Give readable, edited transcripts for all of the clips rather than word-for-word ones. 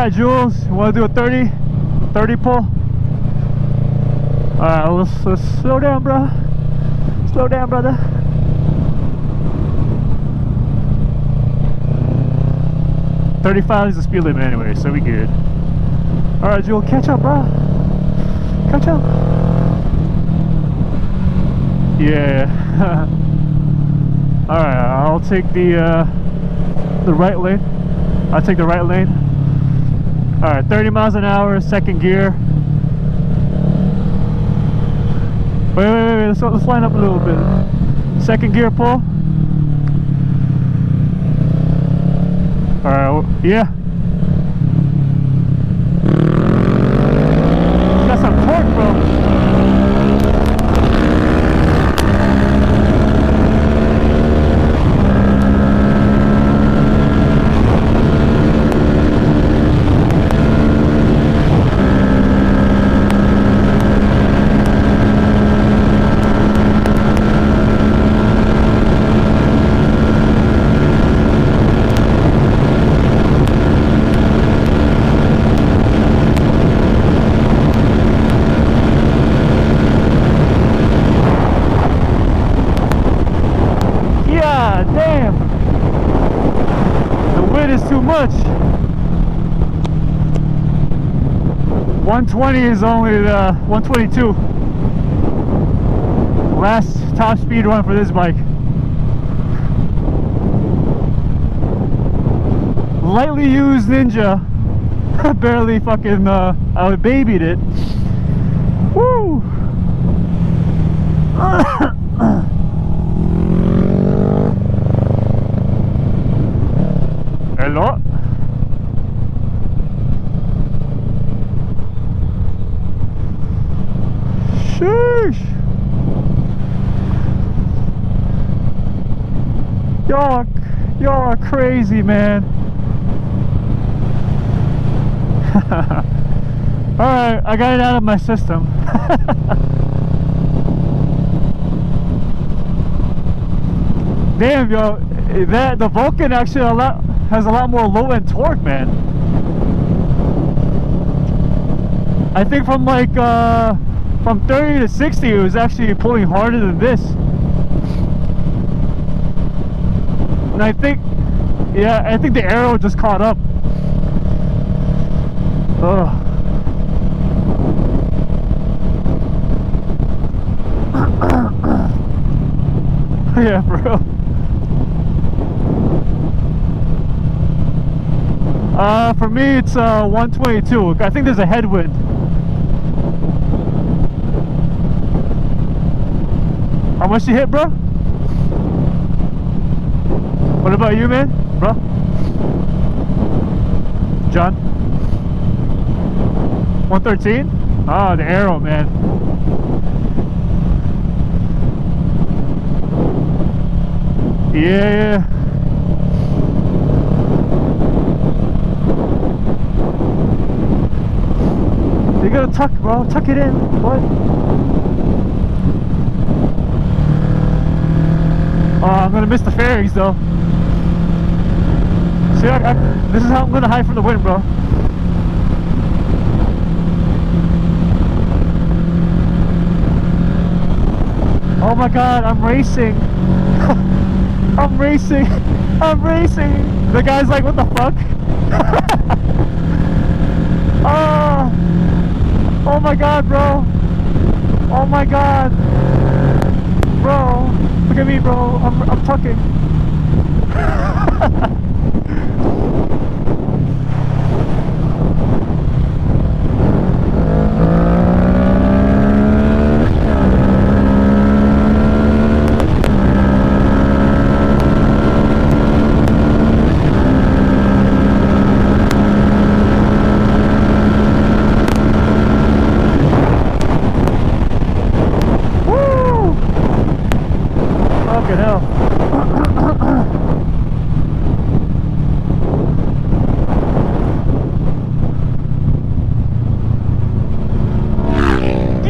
Alright, Jules, you want to do a 30 pull? Alright, let's slow down, bro. Slow down, brother. $35 is the speed limit anyway, so we good. Alright, Jules, catch up, bro. Catch up. Yeah. Alright, I'll take the right lane. I'll take the right lane. Alright, 30 miles an hour, second gear. Wait, let's line up a little bit. Second gear pull. Alright, yeah. Got some torque, bro. Damn, the wind is too much. 120 is only the 122. Last top speed run for this bike. Lightly used Ninja. Barely fucking I babied it. Woo. Hello? Sheesh! Y'all are crazy, man. Alright, I got it out of my system. Damn, yo, the Vulcan actually has a lot more low-end torque, man. I think from like from 30 to 60 it was actually pulling harder than this. And I think the aero just caught up. Ugh. Yeah, bro. For me it's 122. I think there's a headwind. How much you hit, bro? What about you, man? Bro? John? 113? Oh, the aero, man. Yeah. You gotta tuck, bro. Tuck it in. What? Oh, I'm gonna miss the fairies, though. See, this is how I'm gonna hide from the wind, bro. Oh my god, I'm racing. I'm racing. The guy's like, what the fuck? Oh my god, bro. Oh my god. Bro, look at me, bro. I'm tucking.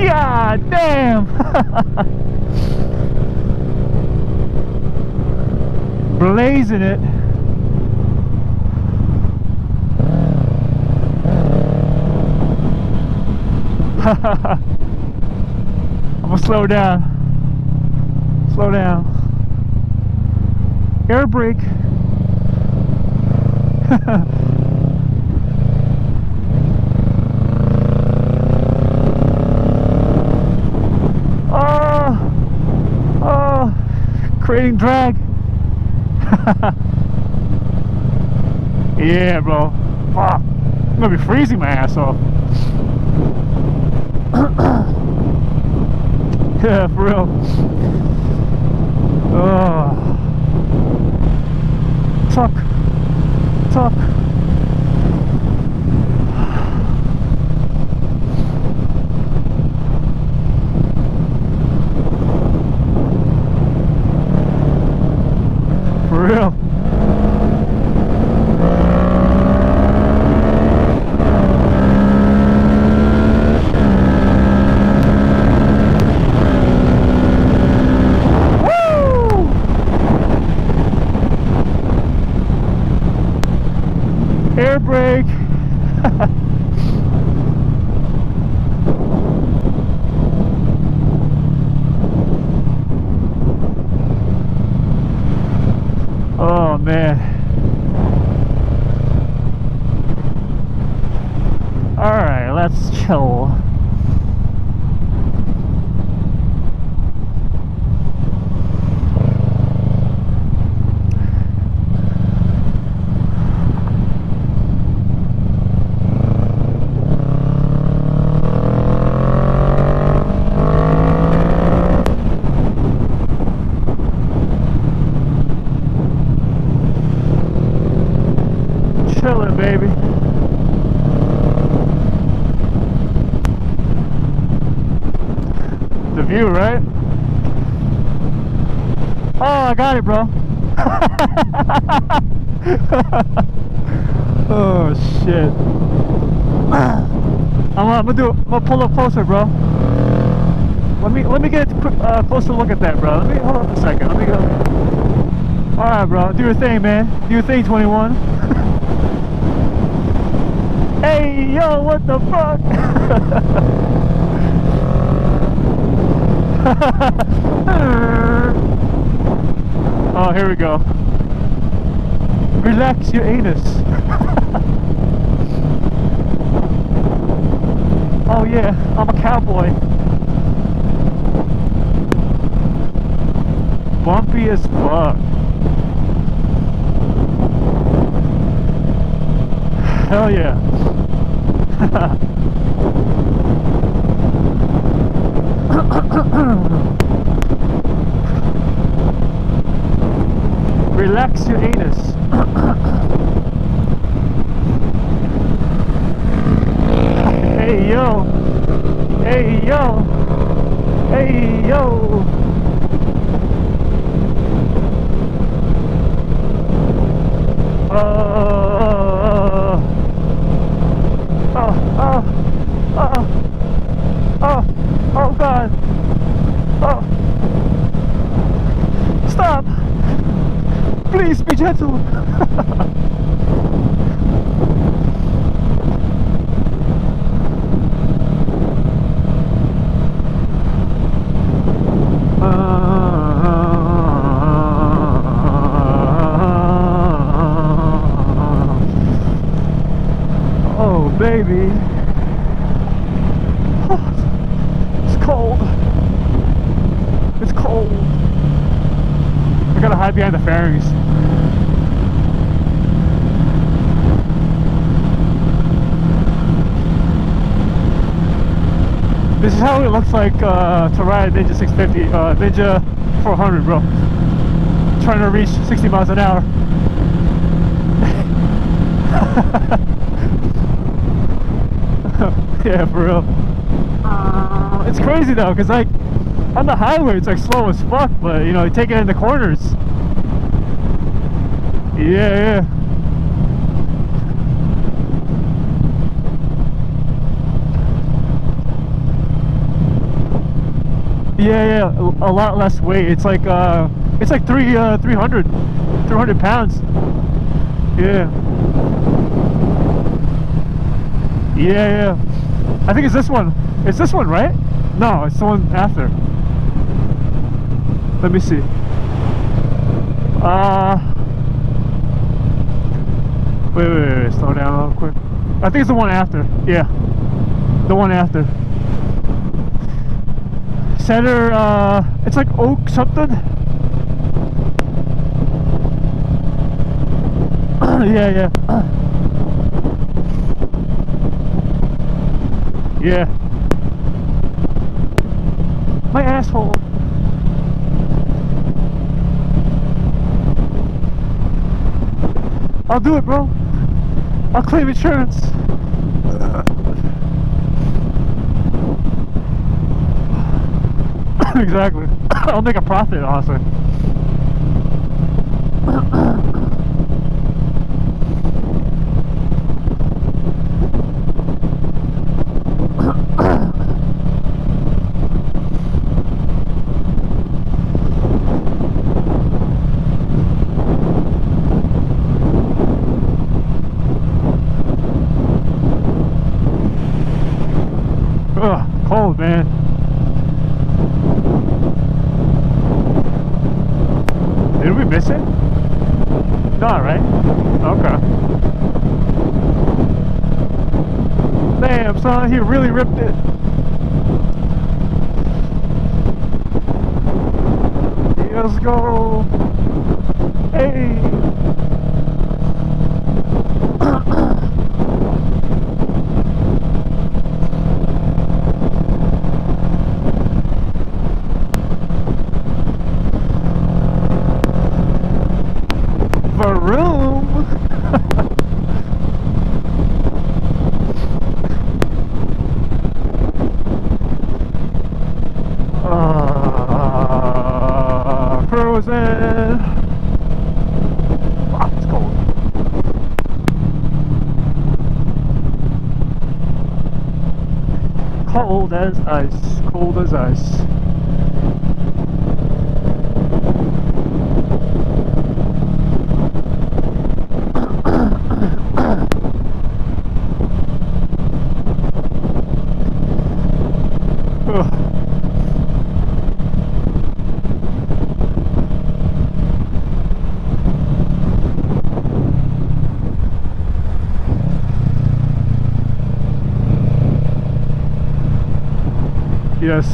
God damn! Blazing it. I'm gonna slow down. Slow down. Air brake. Oh, creating drag. Yeah, bro. Fuck. I'm gonna be freezing my ass off. Yeah, for real. Tuck. For real. Air brake. Oh man. All right, let's chill. Chilling, baby. The view, right? Oh, I got it, bro. Oh shit. I'm gonna pull up closer, bro. Let me get a quick closer look at that, bro. Let me hold up a second. Let me go. All right, bro. Do your thing, man. Do your thing, 21. Hey, yo, what the fuck? Oh, here we go. Relax your anus. Oh yeah, I'm a cowboy. Bumpy as fuck. Hell yeah. Relax your anus. Hey yo. Hey yo. Hey yo. Oh God. Oh. Stop. Please be gentle. Oh baby. It's cold. It's cold. I gotta hide behind the fairings. This is how it looks like to ride a Ninja 650, Ninja 400, bro. Trying to reach 60 miles an hour. Yeah, for real. It's crazy though, cause like on the highway it's like slow as fuck, but you know, you take it in the corners. Yeah. Yeah, a lot less weight. It's like 300 pounds. Yeah. I think it's this one. It's this one, right? No, it's the one after. Let me see. Wait, slow down real quick. I think it's the one after. Yeah, the one after. Center, it's like oak something. Yeah. Yeah. My asshole. I'll do it, bro. I'll claim insurance. Exactly. I'll make a profit, honestly. Ugh, cold, man. Did we miss it? No, right? Okay. Damn, son, he really ripped it. Let's go. Hey. Vroom. Cruising. Fuck, it's cold. Cold as ice. Cold as ice. Yes.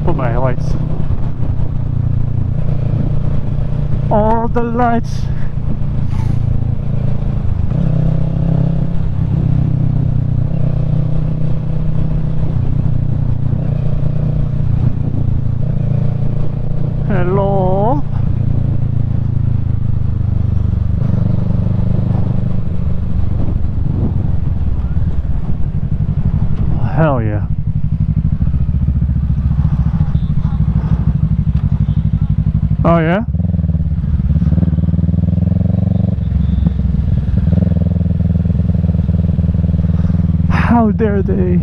Put my lights. All the lights. Hello. Hell yeah. Oh yeah? How dare they?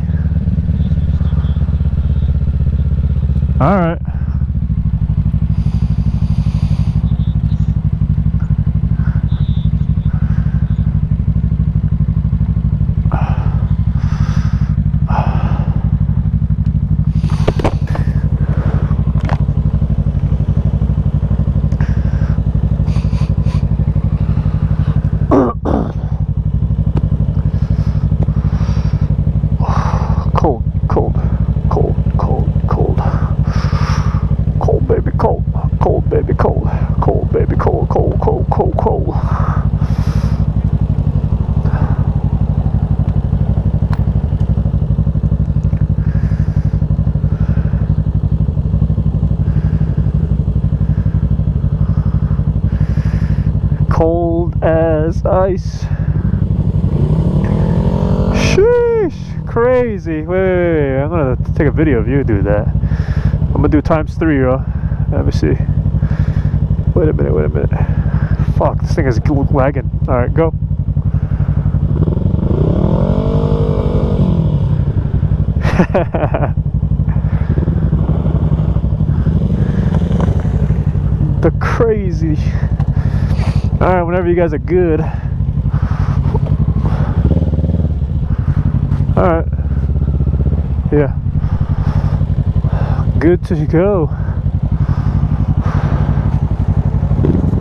Alright. Cold as ice. Sheesh, crazy. Wait. I'm gonna take a video of you do that. I'm gonna do ×3, yo. Let me see. Wait a minute. Fuck, this thing is lagging. Alright, go. The crazy. Alright, whenever you guys are good. Alright. Yeah. Good to go.